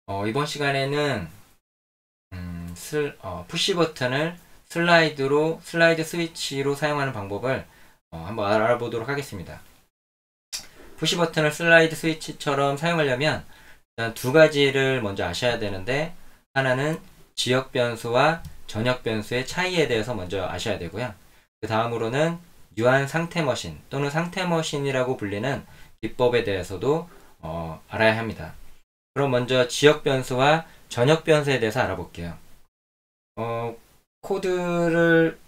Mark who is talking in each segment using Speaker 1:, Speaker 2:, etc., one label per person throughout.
Speaker 1: 이번 시간에는 푸시 버튼을 슬라이드 스위치로 사용하는 방법을 한번 알아보도록 하겠습니다. 푸시 버튼을 슬라이드 스위치처럼 사용하려면 일단 두 가지를 먼저 아셔야 되는데, 하나는 지역 변수와 전역 변수의 차이에 대해서 먼저 아셔야 되고요. 그 다음으로는 유한 상태 머신 또는 상태 머신이라고 불리는 기법에 대해서도 알아야 합니다. 그럼 먼저 지역 변수와 전역 변수에 대해서 알아볼게요. 코드를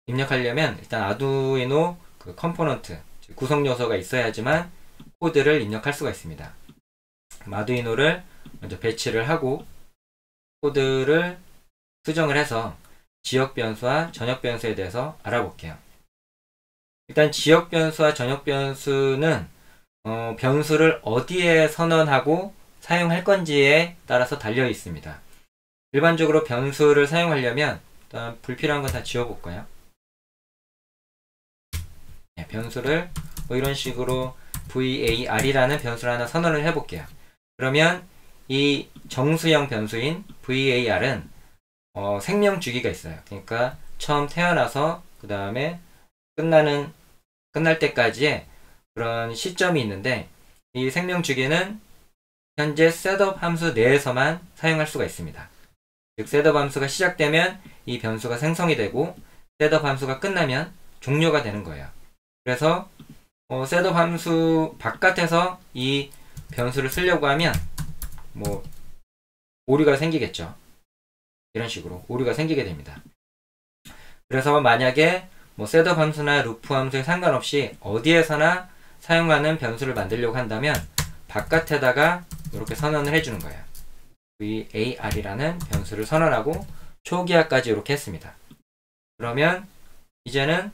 Speaker 1: 입력하려면 일단 아두이노 컴포넌트, 구성 요소가 있어야지만 코드를 입력할 수가 있습니다. 아두이노를 먼저 배치를 하고 코드를 수정을 해서 지역 변수와 전역 변수에 대해서 알아볼게요. 일단 지역 변수와 전역 변수는 변수를 어디에 선언하고 사용할 건지에 따라서 달려 있습니다. 일반적으로 변수를 사용하려면 일단 불필요한 건 다 지워볼까요? 네, 변수를 이런 식으로 var이라는 변수를 하나 선언을 해볼게요. 그러면 이 정수형 변수인 var은 생명 주기가 있어요. 그러니까 처음 태어나서 그 다음에 끝날 때까지의 그런 시점이 있는데, 이 생명 주기는 현재 셋업 함수 내에서만 사용할 수가 있습니다. 즉 셋업 함수가 시작되면 이 변수가 생성이 되고 셋업 함수가 끝나면 종료가 되는 거예요. 그래서 셋업 함수 바깥에서 이 변수를 쓰려고 하면 오류가 생기겠죠. 이런 식으로 오류가 생기게 됩니다. 그래서 만약에 셋업 함수나 루프 함수에 상관없이 어디에서나 사용하는 변수를 만들려고 한다면 바깥에다가 이렇게 선언을 해주는 거예요. var이라는 변수를 선언하고 초기화까지 이렇게 했습니다. 그러면 이제는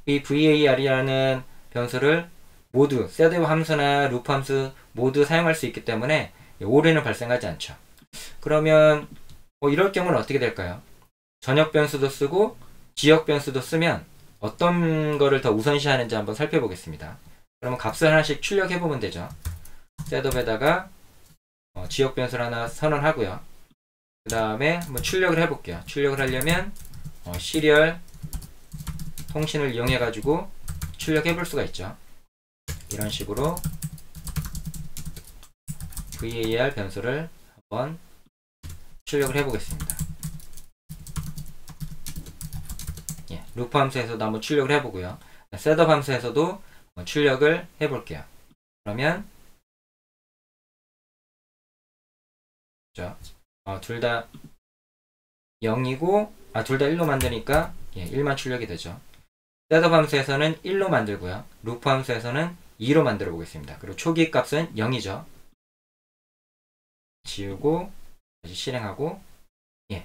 Speaker 1: 이 var이라는 변수를 모두 셋업 함수나 루프 함수 모두 사용할 수 있기 때문에 오류는 발생하지 않죠. 그러면 이럴 경우는 어떻게 될까요? 전역 변수도 쓰고 지역 변수도 쓰면 어떤 거를 더 우선시하는지 한번 살펴보겠습니다. 그러면 값을 하나씩 출력해보면 되죠. 셋업에다가 지역 변수를 하나 선언하고요. 그 다음에 한번 출력을 해볼게요. 출력을 하려면 시리얼 통신을 이용해 가지고 출력해볼 수가 있죠. 이런 식으로 var 변수를 한번 출력을 해보겠습니다. 루프 함수에서도 한번 출력을 해보고요. 셋업 함수에서도 출력을 해볼게요. 그러면 둘 다 0이고 둘 다 1로 만드니까 1만 출력이 되죠. 셋업 함수에서는 1로 만들고요. 루프 함수에서는 2로 만들어 보겠습니다. 그리고 초기 값은 0이죠. 지우고 다시 실행하고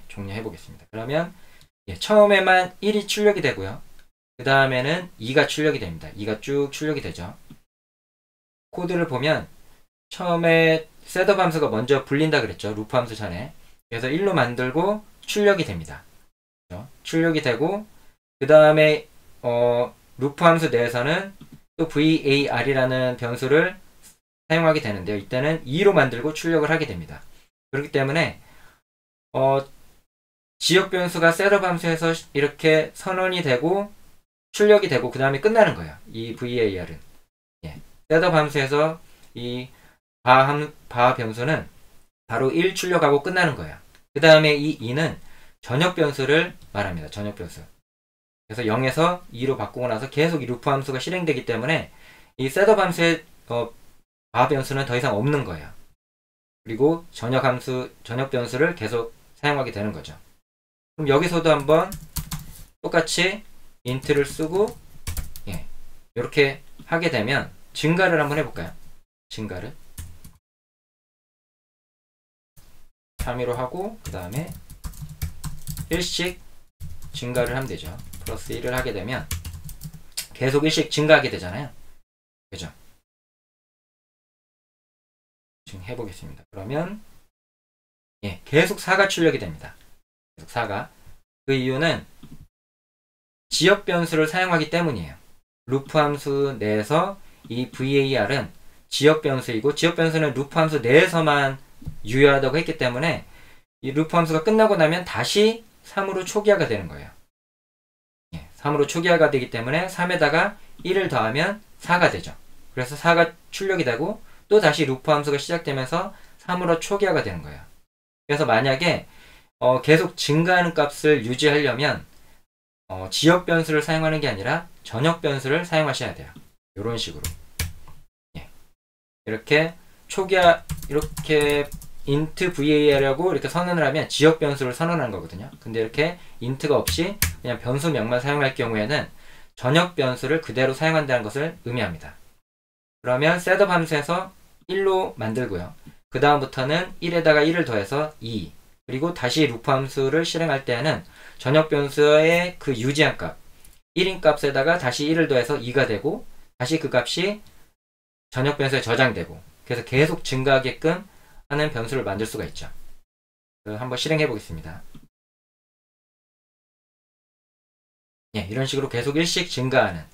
Speaker 1: 종료해 보겠습니다. 그러면 처음에만 1이 출력이 되고요. 그 다음에는 2가 출력이 됩니다. 2가 쭉 출력이 되죠. 코드를 보면 처음에 셋업 함수가 먼저 불린다 그랬죠. 루프 함수 전에. 그래서 1로 만들고 출력이 됩니다. 그렇죠? 출력이 되고 그 다음에 루프 함수 내에서는 또 var이라는 변수를 사용하게 되는데요. 이때는 2로 만들고 출력을 하게 됩니다. 그렇기 때문에 지역 변수가 셋업 함수에서 이렇게 선언이 되고 출력이 되고 그 다음에 끝나는 거예요. 이 var은 셋업 함수에서 이 바 변수는 바로 1 출력하고 끝나는 거예요. 그 다음에 이 2는 전역 변수를 말합니다. 전역 변수. 그래서 0에서 2로 바꾸고 나서 계속 이 루프 함수가 실행되기 때문에 이 셋업 함수의 바 변수는 더 이상 없는 거예요. 그리고 전역 변수를 계속 사용하게 되는 거죠. 그럼 여기서도 한번 똑같이 int를 쓰고 이렇게 하게 되면 증가를 한번 해볼까요? 증가를 3위로 하고 그 다음에 1씩 증가를 하면 되죠. 플러스 1을 하게 되면 계속 1씩 증가하게 되잖아요. 그죠? 지금 해보겠습니다. 그러면 계속 4가 출력이 됩니다. 계속 4가. 그 이유는 지역 변수를 사용하기 때문이에요. 루프 함수 내에서 이 var은 지역 변수이고 지역 변수는 루프 함수 내에서만 유효하다고 했기 때문에 이 루프 함수가 끝나고 나면 다시 3으로 초기화가 되는 거예요. 3으로 초기화가 되기 때문에 3에다가 1을 더하면 4가 되죠. 그래서 4가 출력이 되고 또 다시 루프 함수가 시작되면서 3으로 초기화가 되는 거예요. 그래서 만약에 계속 증가하는 값을 유지하려면 지역 변수를 사용하는 게 아니라 전역 변수를 사용하셔야 돼요. 이런 식으로. 이렇게 초기화, 이렇게 int var이라고 이렇게 선언을 하면 지역 변수를 선언한 거거든요. 근데 이렇게 int가 없이 그냥 변수명만 사용할 경우에는 전역 변수를 그대로 사용한다는 것을 의미합니다. 그러면 셋업 함수에서 1로 만들고요. 그 다음부터는 1에다가 1을 더해서 2, 그리고 다시 루프 함수를 실행할 때는 전역 변수의 그 유지한 값 1인 값에다가 다시 1을 더해서 2가 되고 다시 그 값이 전역 변수에 저장되고, 그래서 계속 증가하게끔 하는 변수를 만들 수가 있죠. 한번 실행해 보겠습니다. 이런 식으로 계속 일씩 증가하는,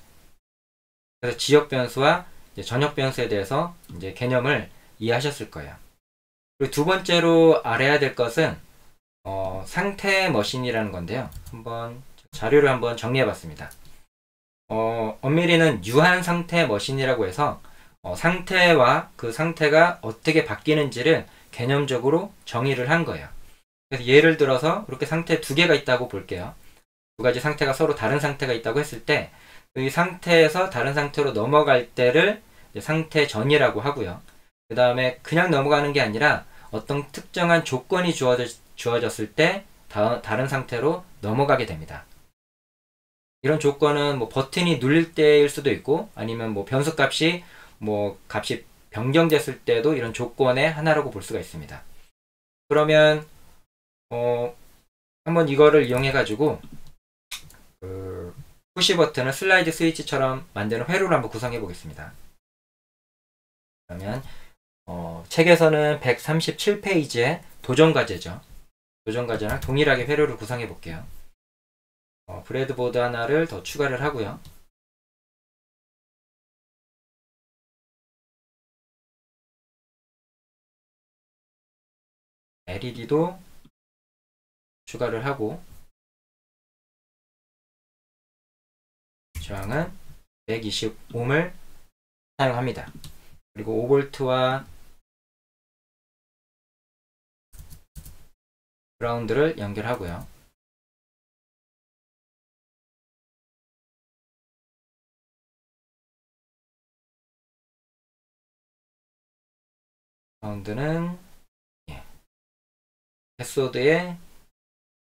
Speaker 1: 그래서 지역 변수와 전역 변수에 대해서 이제 개념을 이해하셨을 거예요. 그리고 두 번째로 알아야 될 것은 상태 머신이라는 건데요. 한번 자료를 한번 정리해 봤습니다. 엄밀히는 유한 상태 머신이라고 해서 상태와 그 상태가 어떻게 바뀌는지를 개념적으로 정의를 한 거예요. 그래서 예를 들어서 이렇게 상태 두 개가 있다고 볼게요. 두 가지 상태가 서로 다른 상태가 있다고 했을 때 이 상태에서 다른 상태로 넘어갈 때를 상태 전이라고 하고요. 그 다음에 그냥 넘어가는 게 아니라 어떤 특정한 조건이 주어졌을 때 다른 상태로 넘어가게 됩니다. 이런 조건은 뭐 버튼이 눌릴 때일 수도 있고, 아니면 뭐 변수 값이 변경됐을 때도 이런 조건의 하나라고 볼 수가 있습니다. 그러면 한번 이거를 이용해 가지고 푸시 버튼을 슬라이드 스위치처럼 만드는 회로를 한번 구성해 보겠습니다. 그러면 책에서는 137페이지의 도전 과제죠. 도전 과제랑 동일하게 회로를 구성해 볼게요. 브레드보드 하나를 더 추가를 하고요. LED도 추가를 하고, 저항은 120옴을 사용합니다. 그리고 5V와 그라운드를 연결하고요. 그라운드는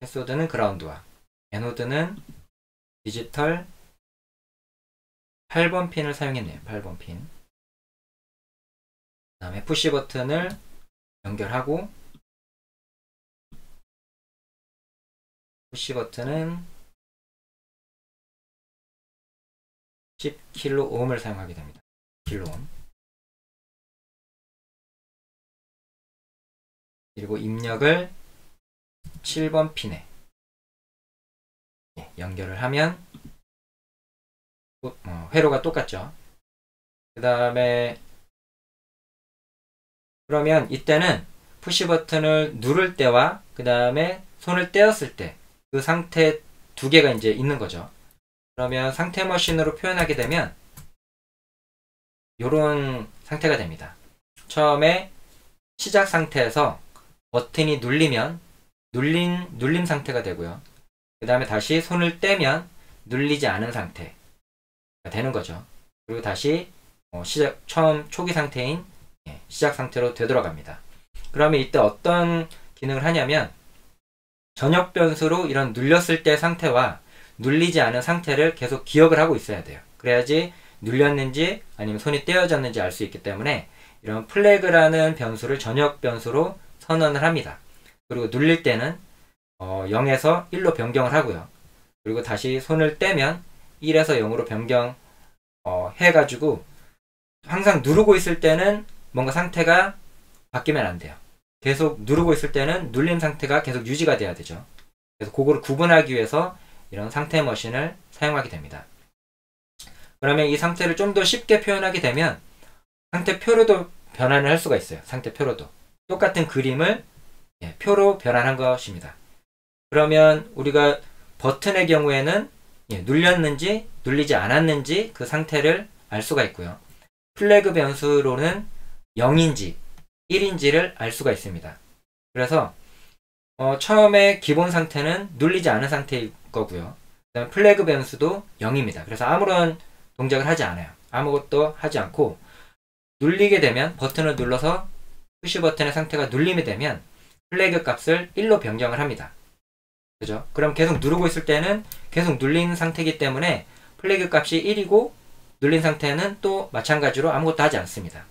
Speaker 1: 캐소드는 그라운드와 애노드는 디지털 8번 핀을 사용했네요. 8번 핀. 그 다음에 푸시 버튼을 연결하고, 푸시 버튼은 10kΩ을 사용하게 됩니다. kΩ. 그리고 입력을 7번 핀에 연결을 하면 회로가 똑같죠. 그 다음에 그러면 이때는 푸시 버튼을 누를 때와 그 다음에 손을 떼었을 때 그 상태 두 개가 이제 있는 거죠. 그러면 상태 머신으로 표현하게 되면 이런 상태가 됩니다. 처음에 시작 상태에서 버튼이 눌리면 눌림 상태가 되고요. 그 다음에 다시 손을 떼면 눌리지 않은 상태가 되는 거죠. 그리고 다시 처음 초기 상태인 시작 상태로 되돌아갑니다. 그러면 이때 어떤 기능을 하냐면 전역 변수로 이런 눌렸을 때 상태와 눌리지 않은 상태를 계속 기억을 하고 있어야 돼요. 그래야지 눌렸는지 아니면 손이 떼어졌는지 알 수 있기 때문에 이런 플래그라는 변수를 전역 변수로 선언을 합니다. 그리고 눌릴 때는 0에서 1로 변경을 하고요. 그리고 다시 손을 떼면 1에서 0으로 변경 해가지고 항상 누르고 있을 때는 뭔가 상태가 바뀌면 안 돼요. 계속 누르고 있을 때는 눌림 상태가 계속 유지가 돼야 되죠. 그래서 그거를 구분하기 위해서 이런 상태 머신을 사용하게 됩니다. 그러면 이 상태를 좀 더 쉽게 표현하게 되면 상태표로도 변환을 할 수가 있어요. 상태표로도. 똑같은 그림을 표로 변환한 것입니다. 그러면 우리가 버튼의 경우에는 눌렸는지 눌리지 않았는지 그 상태를 알 수가 있고요. 플래그 변수로는 0인지 1인지를 알 수가 있습니다. 그래서 처음에 기본 상태는 눌리지 않은 상태일 거고요. 그다음에 플래그 변수도 0입니다. 그래서 아무런 동작을 하지 않아요. 아무것도 하지 않고 눌리게 되면 버튼을 눌러서 푸시 버튼의 상태가 눌림이 되면 플래그 값을 1로 변경을 합니다. 그죠? 그럼 계속 누르고 있을 때는 계속 눌린 상태이기 때문에 플래그 값이 1이고 눌린 상태는 또 마찬가지로 아무것도 하지 않습니다.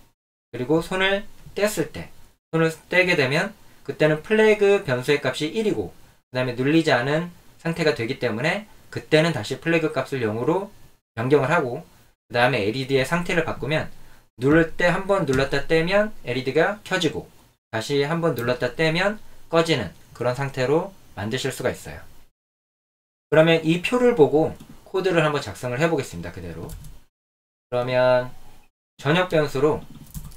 Speaker 1: 그리고 손을 뗐을 때, 손을 떼게 되면 그때는 플래그 변수의 값이 1이고 그 다음에 눌리지 않은 상태가 되기 때문에 그때는 다시 플래그 값을 0으로 변경을 하고 그 다음에 LED의 상태를 바꾸면 누를 때 한 번 눌렀다 떼면 LED가 켜지고 다시 한 번 눌렀다 떼면 꺼지는 그런 상태로 만드실 수가 있어요. 그러면 이 표를 보고 코드를 한번 작성을 해보겠습니다. 그대로. 그러면 전역 변수로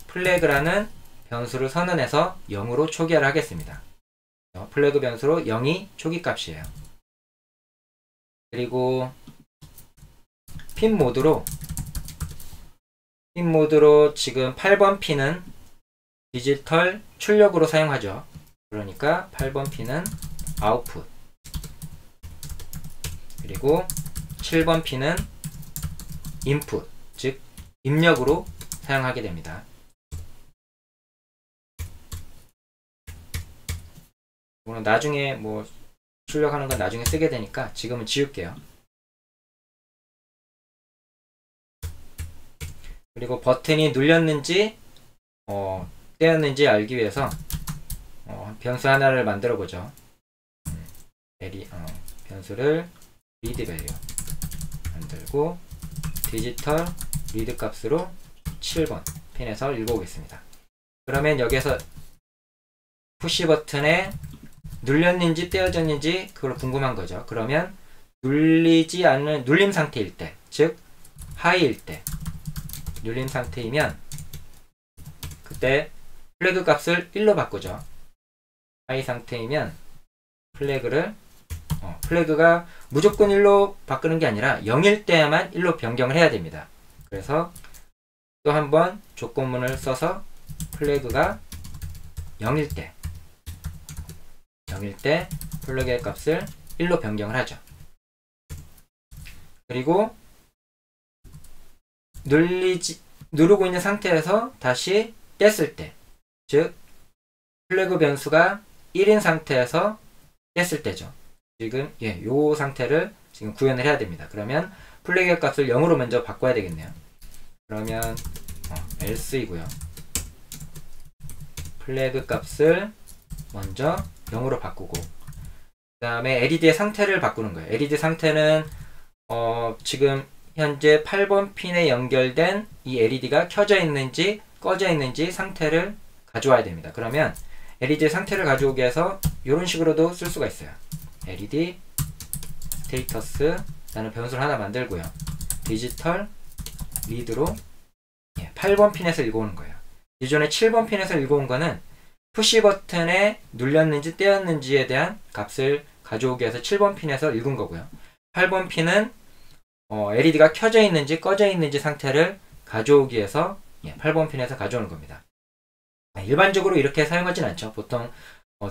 Speaker 1: 플래그라는 변수를 선언해서 0으로 초기화를 하겠습니다. 플래그 변수로 0이 초기 값이에요. 그리고 핀 모드로 지금 8번 핀은 디지털 출력으로 사용하죠. 그러니까 8번 핀은 아웃풋, 그리고 7번 핀은 인풋, 즉 입력으로 사용하게 됩니다. 이거는 나중에 뭐 출력하는 건 나중에 쓰게 되니까 지금은 지울게요. 그리고 버튼이 눌렸는지 떼었는지 알기 위해서 변수 하나를 만들어 보죠. 변수를 read value 만들고 디지털 read 값으로 7번 핀에서 읽어보겠습니다. 그러면 여기에서 푸시 버튼에 눌렸는지 떼어졌는지 그걸 궁금한 거죠. 그러면 눌리지 않는 눌림 상태일 때, 즉 하이일 때 눌림 상태이면 그때 플래그 값을 1로 바꾸죠. 하이 상태이면 플래그가 무조건 1로 바꾸는 게 아니라 0일 때만 1로 변경을 해야 됩니다. 그래서 또 한번 조건문을 써서 플래그가 0일 때 플래그의 값을 1로 변경을 하죠. 그리고 누르고 있는 상태에서 다시 뗐을 때, 즉 플래그 변수가 1인 상태에서 뗐을 때죠. 지금 요 상태를 지금 구현을 해야 됩니다. 그러면 플래그 값을 0으로 먼저 바꿔야 되겠네요. 그러면 else이고요. 플래그 값을 먼저 0으로 바꾸고 그 다음에 LED의 상태를 바꾸는 거예요. LED 상태는 지금 현재 8번 핀에 연결된 이 LED가 켜져 있는지 꺼져 있는지 상태를 가져와야 됩니다. 그러면 LED 상태를 가져오기 위해서 이런 식으로도 쓸 수가 있어요. LED 스테이터스 라는 변수를 하나 만들고요. 디지털 리드로 8번 핀에서 읽어오는 거예요. 기존에 7번 핀에서 읽어온 거는 푸시 버튼에 눌렸는지 떼었는지에 대한 값을 가져오기 위해서 7번 핀에서 읽은 거고요. 8번 핀은 LED가 켜져 있는지 꺼져 있는지 상태를 가져오기 위해서 8번 핀에서 가져오는 겁니다. 일반적으로 이렇게 사용하진 않죠. 보통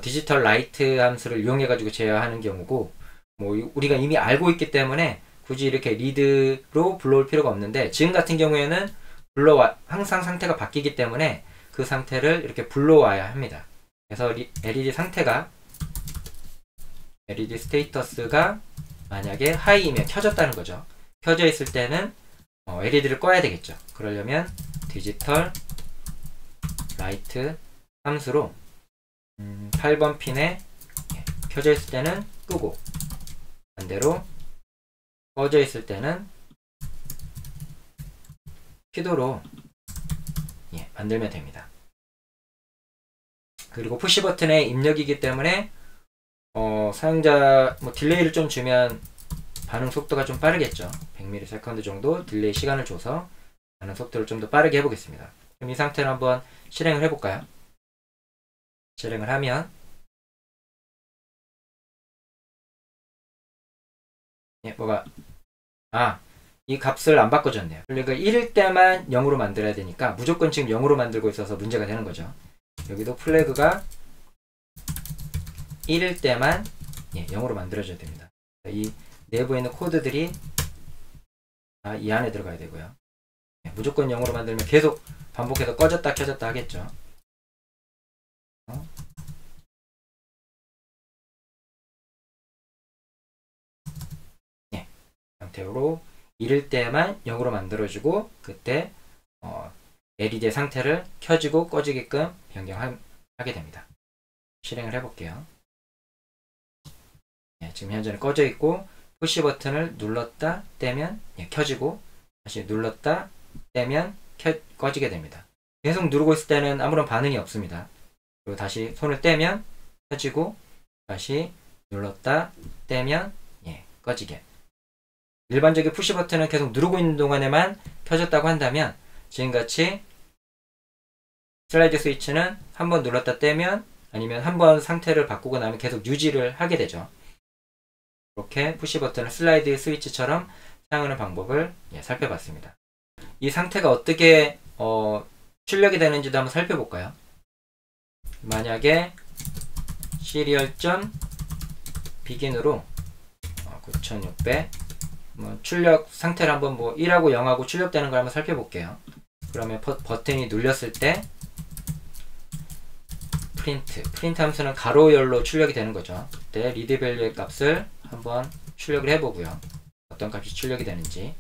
Speaker 1: 디지털 라이트 함수를 이용해 가지고 제어하는 경우고 우리가 이미 알고 있기 때문에 굳이 이렇게 리드로 불러올 필요가 없는데 지금 같은 경우에는 항상 상태가 바뀌기 때문에 그 상태를 이렇게 불러와야 합니다. 그래서 LED 상태가 LED 스테이터스가 만약에 하이이면 켜졌다는 거죠. 켜져 있을 때는 LED를 꺼야 되겠죠. 그러려면 디지털 라이트 함수로 8번 핀에 켜져 있을 때는 끄고 반대로 꺼져 있을 때는 켜도록 만들면 됩니다. 그리고 푸시 버튼의 입력이기 때문에 사용자 딜레이를 좀 주면 반응 속도가 좀 빠르겠죠. 100ms 정도 딜레이 시간을 줘서 반응 속도를 좀 더 빠르게 해보겠습니다. 그럼 이 상태로 한번 실행을 해볼까요? 실행을 하면 뭐가 이 값을 안 바꿔줬네요. 그러니까 1일 때만 0으로 만들어야 되니까 무조건 지금 0으로 만들고 있어서 문제가 되는 거죠. 여기도 플래그가 1일 때만 0으로 만들어줘야 됩니다. 이 내부에 있는 코드들이 이 안에 들어가야 되고요. 무조건 0으로 만들면 계속 반복해서 꺼졌다 켜졌다 하겠죠. 상태로 1일 때만 0으로 만들어주고 그때 LED의 상태를 켜지고 꺼지게끔 변경하게 됩니다. 실행을 해볼게요. 지금 현재는 꺼져 있고 푸시 버튼을 눌렀다 떼면 켜지고 다시 눌렀다 떼면 꺼지게 됩니다. 계속 누르고 있을 때는 아무런 반응이 없습니다. 그리고 다시 손을 떼면 켜지고 다시 눌렀다 떼면 꺼지게. 일반적인 푸시 버튼은 계속 누르고 있는 동안에만 켜졌다고 한다면 지금같이 슬라이드 스위치는 한번 눌렀다 떼면 아니면 한번 상태를 바꾸고 나면 계속 유지를 하게 되죠. 이렇게 푸시 버튼을 슬라이드 스위치처럼 사용하는 방법을 살펴봤습니다. 이 상태가 어떻게 출력이 되는지도 한번 살펴볼까요? 만약에 serial.begin으로 9600 출력 상태를 한번 1하고 0하고 출력되는 걸 한번 살펴볼게요. 그러면 버튼이 눌렸을 때 프린트 함수는 가로 열로 출력이 되는 거죠. 그때 리드 밸류의 값을 한번 출력을 해보고요. 어떤 값이 출력이 되는지.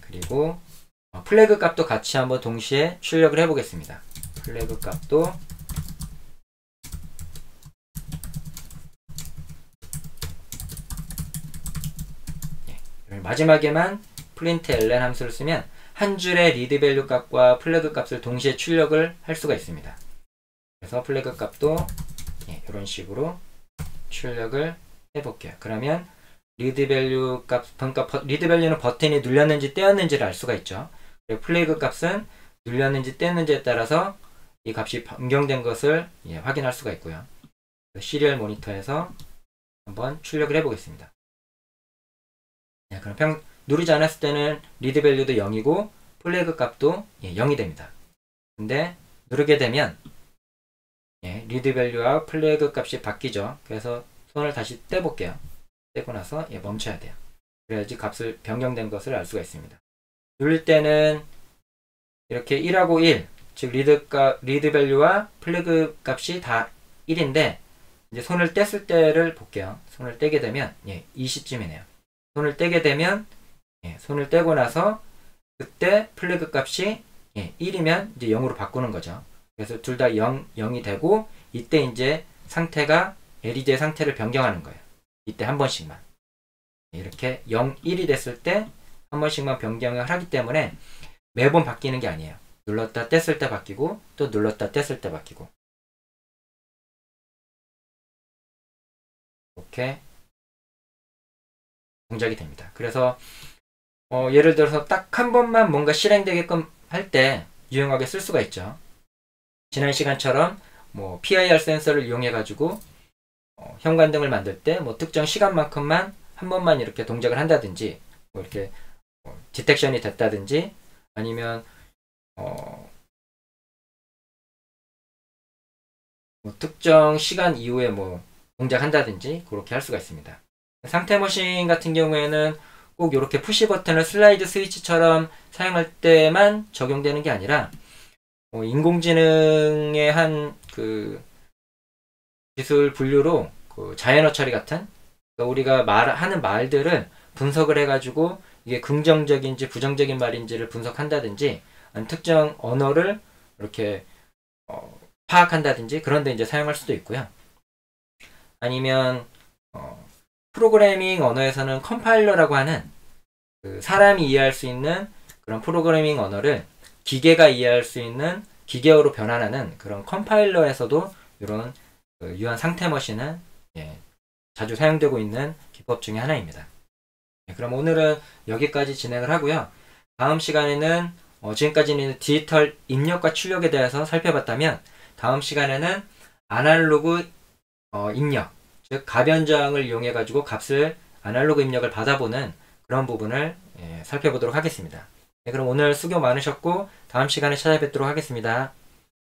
Speaker 1: 그리고 플래그 값도 같이 한번 동시에 출력을 해보겠습니다. 플래그 값도 마지막에만 print ln 함수를 쓰면 한 줄의 리드 밸류 값과 플래그 값을 동시에 출력을 할 수가 있습니다. 그래서 플래그 값도 이런 식으로 출력을 해볼게요. 그러면 리드 밸류 값, 그러니까 리드 밸류는 버튼이 눌렸는지 떼었는지를 알 수가 있죠. 그리고 플래그 값은 눌렸는지 떼었는지에 따라서 이 값이 변경된 것을 확인할 수가 있고요. 시리얼 모니터에서 한번 출력을 해보겠습니다. 그럼 누르지 않았을 때는 리드 밸류도 0이고 플래그 값도 0이 됩니다. 근데 누르게 되면 리드 밸류와 플래그 값이 바뀌죠. 그래서 손을 다시 떼볼게요. 떼고 나서 멈춰야 돼요. 그래야지 값을 변경된 것을 알 수가 있습니다. 누를 때는 이렇게 1하고 1, 즉 리드 밸류와 플래그 값이 다 1인데 이제 손을 뗐을 때를 볼게요. 손을 떼게 되면 20쯤이네요. 손을 떼게 되면 손을 떼고 나서 그때 플래그 값이 1이면 이제 0으로 바꾸는 거죠. 그래서 둘 다 0이 되고 이때 이제 상태가 LED의 상태를 변경하는 거예요. 이때 한 번씩만. 이렇게 0, 1이 됐을 때 한 번씩만 변경을 하기 때문에 매번 바뀌는 게 아니에요. 눌렀다 뗐을 때 바뀌고 또 눌렀다 뗐을 때 바뀌고 이렇게 동작이 됩니다. 그래서 예를 들어서 딱 한 번만 뭔가 실행되게끔 할 때 유용하게 쓸 수가 있죠. 지난 시간처럼 PIR 센서를 이용해 가지고 현관등을 만들 때 특정 시간만큼만 한 번만 이렇게 동작을 한다든지 이렇게 디텍션이 됐다든지 아니면 특정 시간 이후에 동작한다든지 그렇게 할 수가 있습니다. 상태 머신 같은 경우에는 꼭 이렇게 푸시 버튼을 슬라이드 스위치처럼 사용할 때만 적용되는 게 아니라 인공지능의 한 기술 분류로 자연어 처리 같은 우리가 하는 말들을 분석을 해가지고 이게 긍정적인지 부정적인 말인지를 분석한다든지 특정 언어를 이렇게 파악한다든지 그런데 이제 사용할 수도 있고요. 아니면 프로그래밍 언어에서는 컴파일러라고 하는 사람이 이해할 수 있는 그런 프로그래밍 언어를 기계가 이해할 수 있는 기계어로 변환하는 그런 컴파일러에서도 이런 유한 상태 머신은 자주 사용되고 있는 기법 중에 하나입니다. 그럼 오늘은 여기까지 진행을 하고요. 다음 시간에는 지금까지는 디지털 입력과 출력에 대해서 살펴봤다면 다음 시간에는 아날로그 입력, 즉 가변저항을 이용해 가지고 값을 아날로그 입력을 받아보는 그런 부분을 살펴보도록 하겠습니다. 네, 그럼 오늘 수고 많으셨고 다음 시간에 찾아뵙도록 하겠습니다.